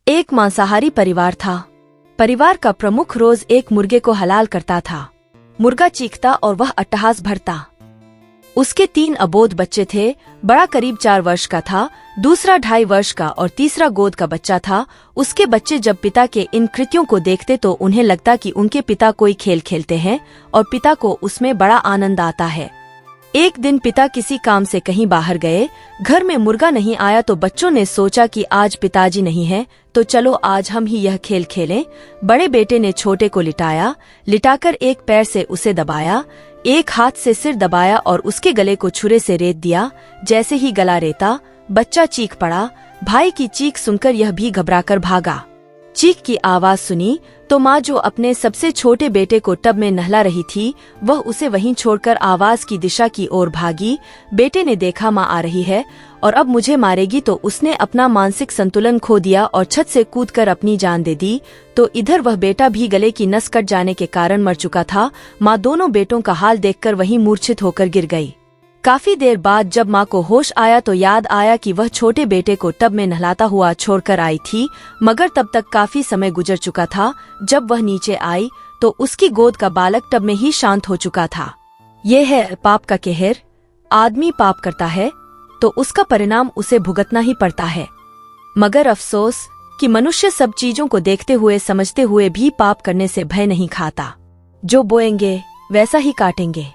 एक मांसाहारी परिवार था। परिवार का प्रमुख रोज एक मुर्गे को हलाल करता था। मुर्गा चीखता और वह अट्टहास भरता। उसके 3 अबोध बच्चे थे। बड़ा करीब 4 वर्ष का था, दूसरा 2.5 वर्ष का और तीसरा गोद का बच्चा था। उसके बच्चे जब पिता के इन कृत्यों को देखते तो उन्हें लगता कि उनके पिता कोई खेल खेलते हैं और पिता को उसमें बड़ा आनंद आता है। एक दिन पिता किसी काम से कहीं बाहर गए, घर में मुर्गा नहीं आया तो बच्चों ने सोचा कि आज पिताजी नहीं है तो चलो आज हम ही यह खेल खेलें। बड़े बेटे ने छोटे को लिटाकर एक पैर से उसे दबाया, एक हाथ से सिर दबाया और उसके गले को छुरे से रेत दिया। जैसे ही गला रेता, बच्चा चीख पड़ा। भाई की चीख सुनकर यह भी घबराकर भागा। चीख की आवाज सुनी तो माँ जो अपने सबसे छोटे बेटे को टब में नहला रही थी, वह उसे वहीं छोड़कर आवाज की दिशा की ओर भागी। बेटे ने देखा माँ आ रही है और अब मुझे मारेगी तो उसने अपना मानसिक संतुलन खो दिया और छत से कूदकर अपनी जान दे दी। तो इधर वह बेटा भी गले की नस कट जाने के कारण मर चुका था। माँ दोनों बेटों का हाल देखकर वहीं मूर्छित होकर गिर गई। काफी देर बाद जब माँ को होश आया तो याद आया कि वह छोटे बेटे को टब में नहलाता हुआ छोड़कर आई थी, मगर तब तक काफी समय गुजर चुका था। जब वह नीचे आई तो उसकी गोद का बालक टब में ही शांत हो चुका था। ये है पाप का कहर। आदमी पाप करता है तो उसका परिणाम उसे भुगतना ही पड़ता है। मगर अफसोस कि मनुष्य सब चीजों को देखते हुए समझते हुए भी पाप करने से भय नहीं खाता। जो बोएंगे वैसा ही काटेंगे।